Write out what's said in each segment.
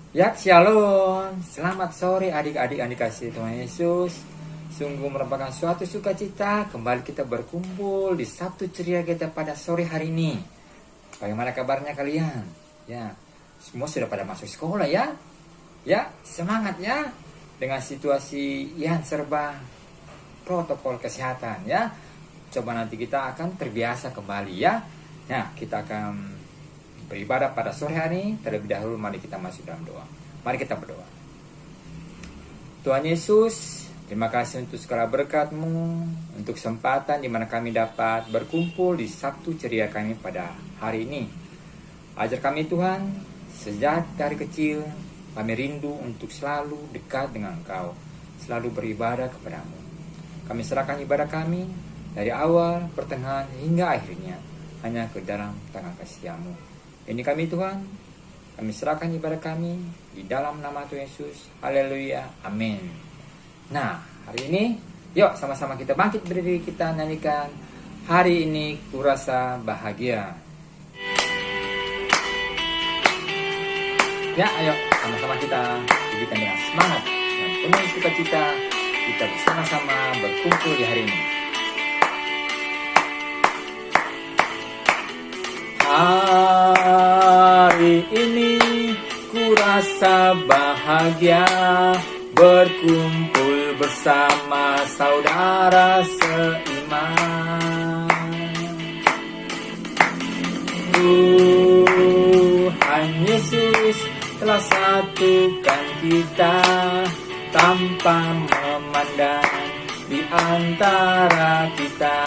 Ya, shalom. Selamat sore adik-adik yang dikasihi Tuhan Yesus. Sungguh merupakan suatu sukacita kembali kita berkumpul di Sabtu ceria kita pada sore hari ini. Bagaimana kabarnya kalian? Ya, semua sudah pada masuk sekolah ya? Ya, semangat ya. Dengan situasi yang serba protokol kesehatan ya. Coba nanti kita akan terbiasa kembali ya. Nah, kita akan beribadah pada sore hari ini. Terlebih dahulu mari kita masuk dalam doa. Mari kita berdoa. Tuhan Yesus, terima kasih untuk segala berkat-Mu, untuk kesempatan di mana kami dapat berkumpul di Sabtu ceria kami pada hari ini. Ajar kami Tuhan, sejak dari kecil kami rindu untuk selalu dekat dengan Engkau, selalu beribadah kepadamu. Kami serahkan ibadah kami dari awal, pertengahan hingga akhirnya hanya ke dalam tangan kasih-Mu. Ini kami Tuhan, kami serahkan ibadah kami di dalam nama Tuhan Yesus. Haleluya, amin. Nah, hari ini yuk sama-sama kita bangkit berdiri, kita nyanyikan Hari Ini Kurasa Bahagia. Ya, ayo sama-sama kita berikan dengan semangat dan penuh sukacita, kita bersama-sama berkumpul di hari ini. Hari ini ku rasa bahagia berkumpul bersama saudara seiman. Tuhan Yesus telah satukan kita tanpa memandang di antara kita.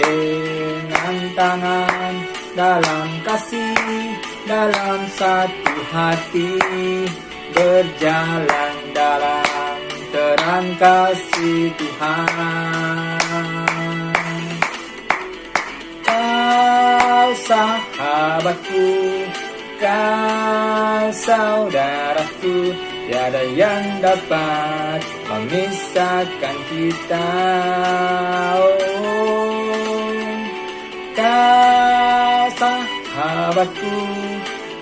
Dengan tangan dalam kasih, dalam satu hati, berjalan dalam terang kasih Tuhan. Kau sahabatku, kau saudaraku, tiada yang dapat memisahkan kita. Kau sahabatku,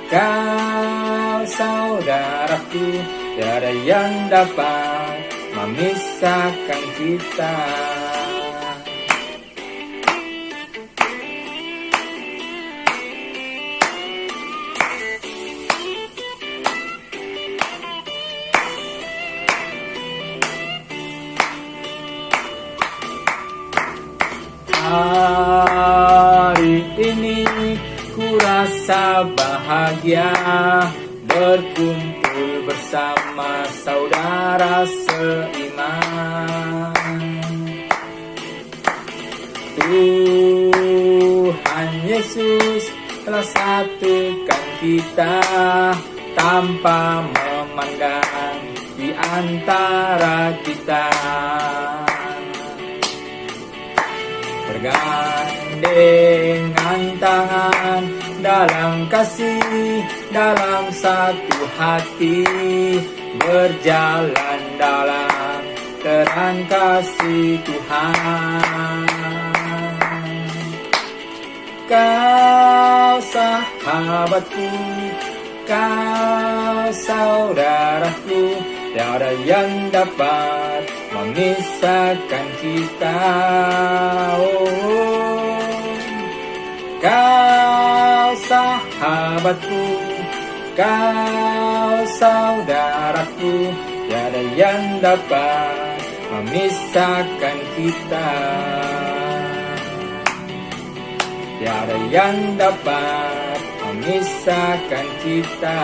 kau saudaraku, tiada yang dapat memisahkan kita. Hari ini ku rasa bahagia berkumpul bersama saudara seiman. Tuhan Yesus telah satukan kita tanpa memandang di antara kita. Bergandengan tangan dalam kasih, dalam satu hati, berjalan dalam terang kasih Tuhan. Kau sahabatku, kau saudaraku, tiada yang dapat memisahkan kita. Kau sahabatku, kau saudaraku, tiada yang dapat memisahkan kita. Tiada yang dapat memisahkan kita.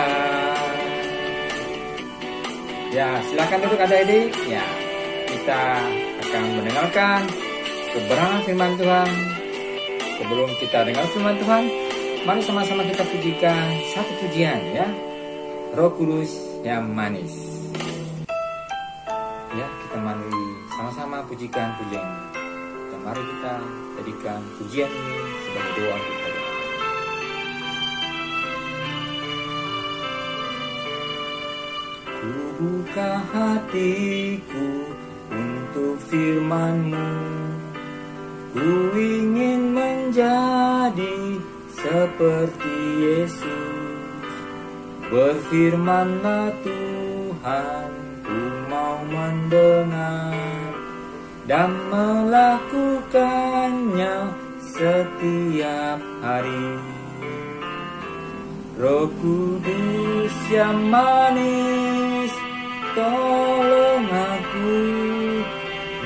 Ya, silakan duduk adik-adik. Ya, kita akan mendengarkan kebenaran firman Tuhan. Sebelum kita dengar firman Tuhan, mari sama-sama kita pujikan satu pujian ya. Roh Kudus yang manis. Ya, kita mari sama-sama pujikan pujian ini. Dan mari kita jadikan pujian ini sebagai doa kita. Ku buka hatiku untuk firman-Mu, ku ingin menjadi seperti Yesus. Berfirmanlah Tuhan, ku mau mendengar dan melakukannya setiap hari. Roh Kudus yang manis, tolong aku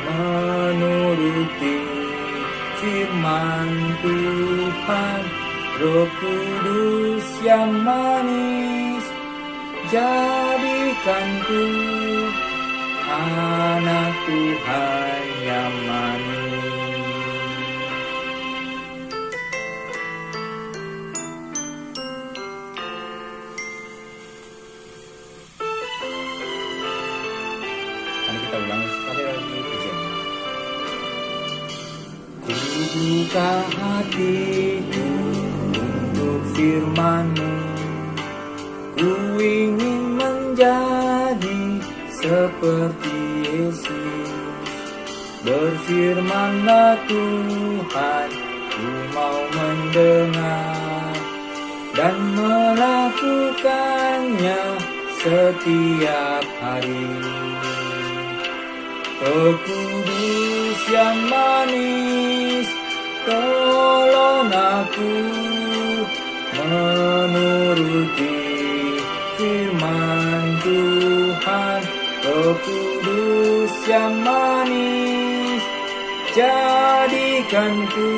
menuruti firman Tuhan. Roh Kudus yang manis, jadikanku anak Tuhan yang manis. Mari kita ulangi sekali lagi pujiannya. Ku buka hatiku untuk firman-Mu, ku ingin menjadi seperti Yesus. Berfirmanlah Tuhan, ku mau mendengar dan melakukannya setiap hari. Roh Kudus yang manis, tolong aku menuruti firman Tuhan. Roh Kudus yang manis, jadikanku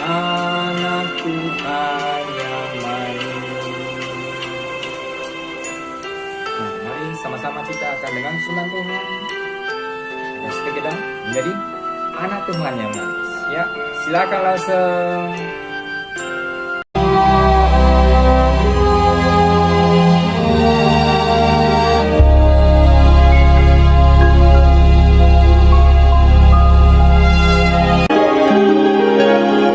anak Tuhan yang manis. Nah, mari sama-sama kita akan dengan firman Tuhan supaya kita menjadi anak Tuhan yang manis. Ya, silakan langsung.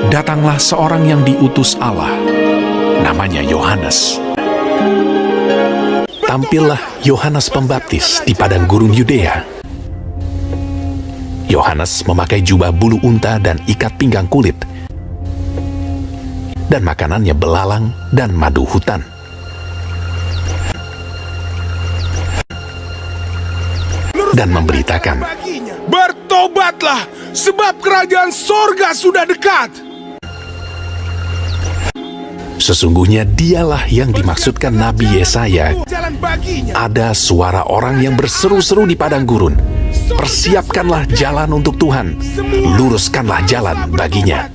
Datanglah seorang yang diutus Allah, namanya Yohanes. Tampillah Yohanes Pembaptis di padang gurun Yudea. Yohanes memakai jubah bulu unta dan ikat pinggang kulit, dan makanannya belalang dan madu hutan. Dan memberitakan, bertobatlah, sebab kerajaan sorga sudah dekat. Sesungguhnya dialah yang dimaksudkan Nabi Yesaya. Ada suara orang yang berseru-seru di padang gurun, persiapkanlah jalan untuk Tuhan, luruskanlah jalan baginya.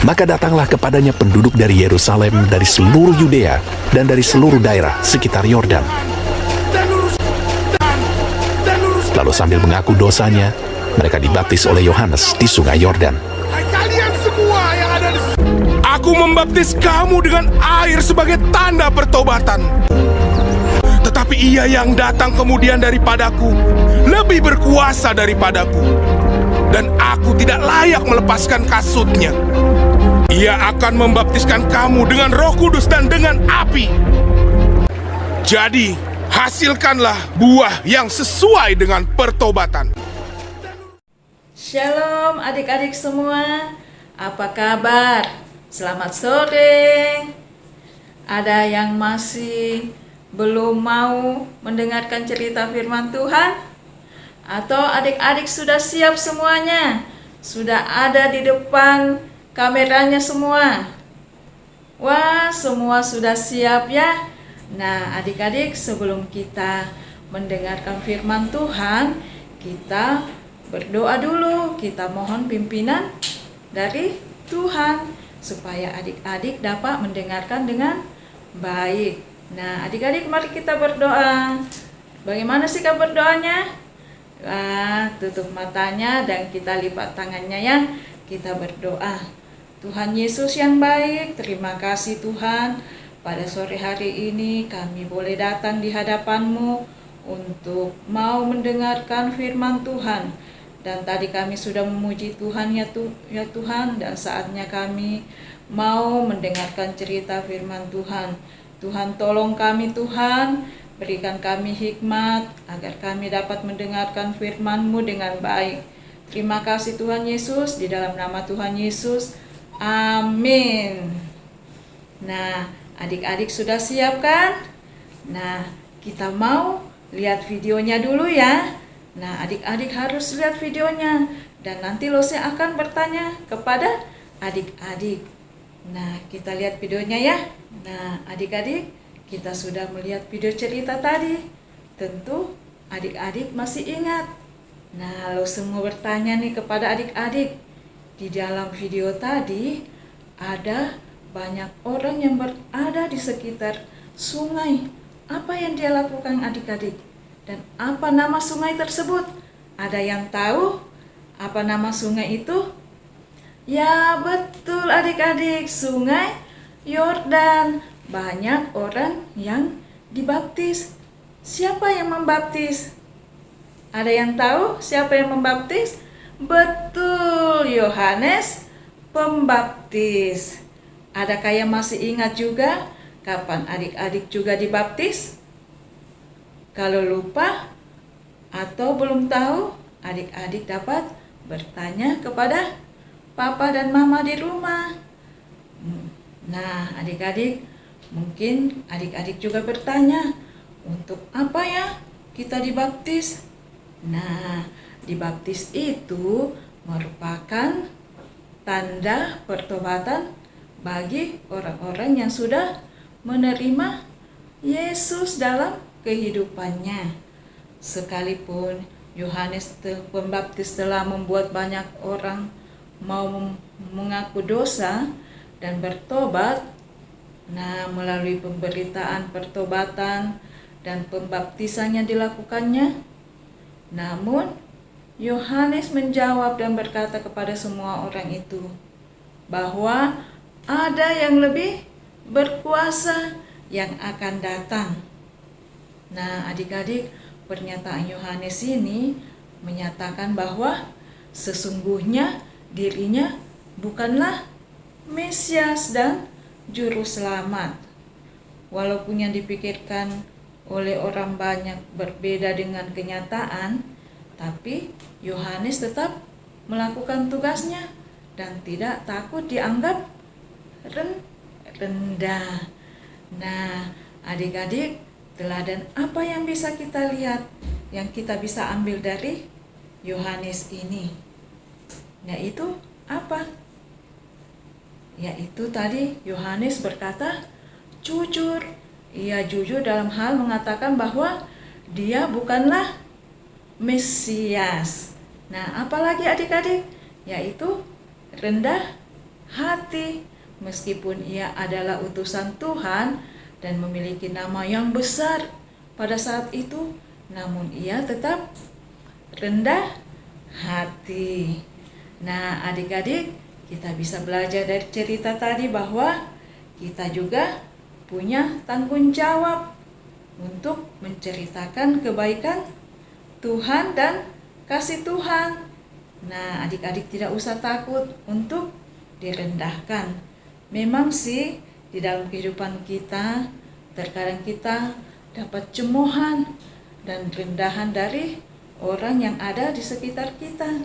Maka datanglah kepadanya penduduk dari Yerusalem, dari seluruh Yudea, dan dari seluruh daerah sekitar Yordan. Lalu sambil mengaku dosanya, mereka dibaptis oleh Yohanes di sungai Yordan. Aku membaptis kamu dengan air sebagai tanda pertobatan. Tetapi ia yang datang kemudian daripadaku lebih berkuasa daripadaku, dan aku tidak layak melepaskan kasutnya. Ia akan membaptiskan kamu dengan Roh Kudus dan dengan api. Jadi, hasilkanlah buah yang sesuai dengan pertobatan. Shalom adik-adik semua, apa kabar? Selamat sore. Ada yang masih belum mau mendengarkan cerita firman Tuhan? Atau adik-adik sudah siap semuanya? Sudah ada di depan kameranya semua? Wah, semua sudah siap ya? Nah, adik-adik, sebelum kita mendengarkan firman Tuhan, kita berdoa dulu. Kita mohon pimpinan dari Tuhan supaya adik-adik dapat mendengarkan dengan baik. Nah, adik-adik, mari kita berdoa. Bagaimana sikap berdoanya? Tutup matanya dan kita lipat tangannya ya. Kita berdoa. Tuhan Yesus yang baik, terima kasih Tuhan. Pada sore hari ini kami boleh datang di hadapan-Mu untuk mau mendengarkan firman Tuhan. Dan tadi kami sudah memuji Tuhan ya Tuhan, dan saatnya kami mau mendengarkan cerita firman Tuhan. Tuhan tolong kami Tuhan, berikan kami hikmat agar kami dapat mendengarkan firman-Mu dengan baik. Terima kasih Tuhan Yesus, di dalam nama Tuhan Yesus. Amin. Nah, adik-adik sudah siap kan? Nah, kita mau lihat videonya dulu ya. Nah, adik-adik harus lihat videonya. Dan nanti Lose akan bertanya kepada adik-adik. Nah, kita lihat videonya ya. Nah, adik-adik, kita sudah melihat video cerita tadi. Tentu adik-adik masih ingat. Nah, Lose mau bertanya nih kepada adik-adik. Di dalam video tadi ada banyak orang yang berada di sekitar sungai. Apa yang dia lakukan adik-adik? Dan apa nama sungai tersebut? Ada yang tahu apa nama sungai itu? Ya betul adik-adik, Sungai Yordan. Banyak orang yang dibaptis. Siapa yang membaptis? Ada yang tahu siapa yang membaptis? Betul, Yohanes Pembaptis. Adakah yang masih ingat juga kapan adik-adik juga dibaptis? Kalau lupa atau belum tahu, adik-adik dapat bertanya kepada papa dan mama di rumah. Nah, adik-adik, mungkin adik-adik juga bertanya, untuk apa ya kita dibaptis? Nah, dibaptis itu merupakan tanda pertobatan bagi orang-orang yang sudah menerima Yesus dalam kehidupannya. Sekalipun Yohanes Pembaptis telah membuat banyak orang mau mengaku dosa dan bertobat, nah melalui pemberitaan pertobatan dan pembaptisan yang dilakukannya, namun Yohanes menjawab dan berkata kepada semua orang itu bahwa ada yang lebih berkuasa yang akan datang. Nah, adik-adik, pernyataan Yohanes ini menyatakan bahwa sesungguhnya dirinya bukanlah Mesias dan Juru Selamat. Walaupun yang dipikirkan oleh orang banyak berbeda dengan kenyataan, tapi Yohanes tetap melakukan tugasnya dan tidak takut dianggap rendah. Nah, adik-adik, teladan apa yang bisa kita lihat, yang kita bisa ambil dari Yohanes ini? Yaitu apa? Yaitu tadi Yohanes berkata jujur. Ia jujur dalam hal mengatakan bahwa dia bukanlah Mesias. Nah, apalagi adik-adik? Yaitu rendah hati. Meskipun ia adalah utusan Tuhan dan memiliki nama yang besar pada saat itu, namun ia tetap rendah hati. Nah, adik-adik, kita bisa belajar dari cerita tadi bahwa kita juga punya tanggung jawab untuk menceritakan kebaikan Tuhan dan kasih Tuhan. Nah, adik-adik tidak usah takut untuk direndahkan. Memang sih di dalam kehidupan kita terkadang kita dapat cemoohan dan rendahan dari orang yang ada di sekitar kita.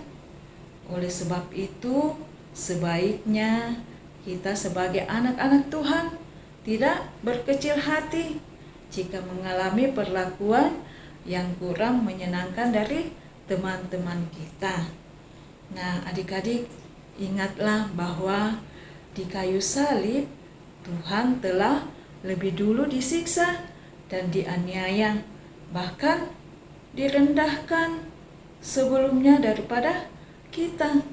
Oleh sebab itu, sebaiknya kita sebagai anak-anak Tuhan tidak berkecil hati jika mengalami perlakuan yang kurang menyenangkan dari teman-teman kita. Nah, adik-adik, ingatlah bahwa di kayu salib Tuhan telah lebih dulu disiksa dan dianiaya, bahkan direndahkan sebelumnya daripada kita.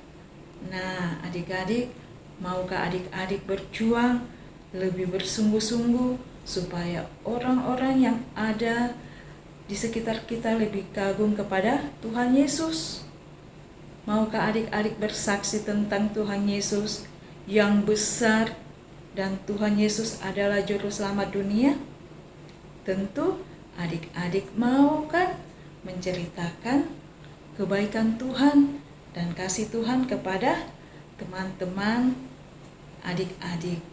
Nah, adik-adik, maukah adik-adik berjuang lebih bersungguh-sungguh supaya orang-orang yang ada di sekitar kita lebih kagum kepada Tuhan Yesus? Maukah adik-adik bersaksi tentang Tuhan Yesus yang besar dan Tuhan Yesus adalah juru selamat dunia? Tentu adik-adik mau kan menceritakan kebaikan Tuhan dan kasih Tuhan kepada teman-teman adik-adik.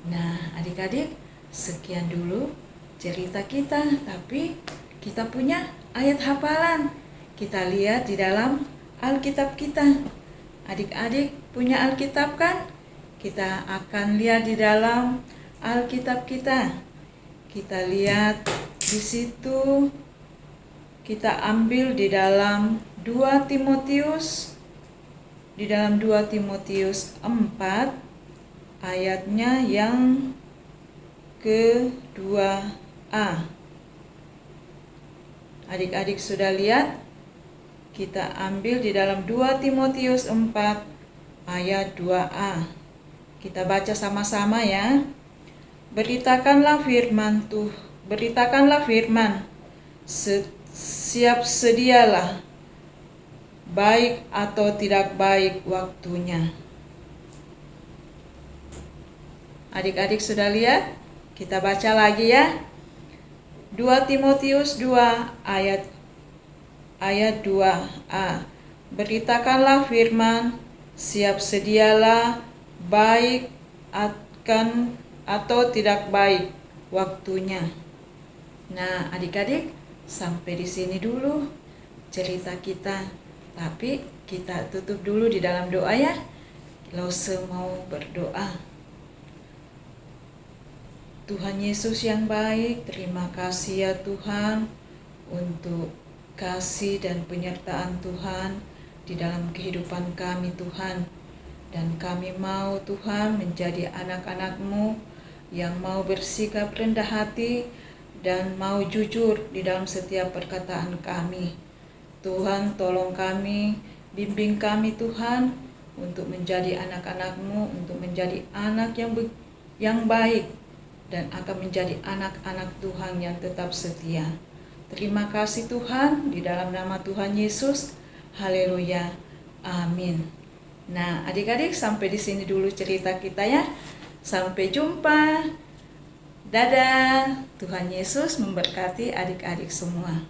Nah, adik-adik, sekian dulu cerita kita, tapi kita punya ayat hafalan. Kita lihat di dalam Alkitab kita. Adik-adik punya Alkitab kan? Kita akan lihat di dalam Alkitab kita. Kita lihat di situ, kita ambil di dalam 2 Timotius. Di dalam 2 Timotius 4 ayatnya yang ke-2a. Adik-adik sudah lihat? Kita ambil di dalam 2 Timotius 4 ayat 2a. Kita baca sama-sama ya. Beritakanlah firman siap sedialah, baik atau tidak baik waktunya. Adik-adik sudah lihat? Kita baca lagi ya. 2 Timotius 2 ayat 2a. Beritakanlah firman, siap sedialah, baik akan atau tidak baik waktunya. Nah, adik-adik, sampai di sini dulu cerita kita. Tapi kita tutup dulu di dalam doa ya. Lose mau berdoa. Tuhan Yesus yang baik, terima kasih ya Tuhan untuk kasih dan penyertaan Tuhan di dalam kehidupan kami Tuhan. Dan kami mau Tuhan menjadi anak-anak-Mu yang mau bersikap rendah hati dan mau jujur di dalam setiap perkataan kami. Tuhan tolong kami, bimbing kami Tuhan untuk menjadi anak-anak-Mu, untuk menjadi anak yang baik dan akan menjadi anak-anak Tuhan yang tetap setia. Terima kasih Tuhan, di dalam nama Tuhan Yesus. Haleluya. Amin. Nah, adik-adik sampai di sini dulu cerita kita ya. Sampai jumpa. Dadah. Tuhan Yesus memberkati adik-adik semua.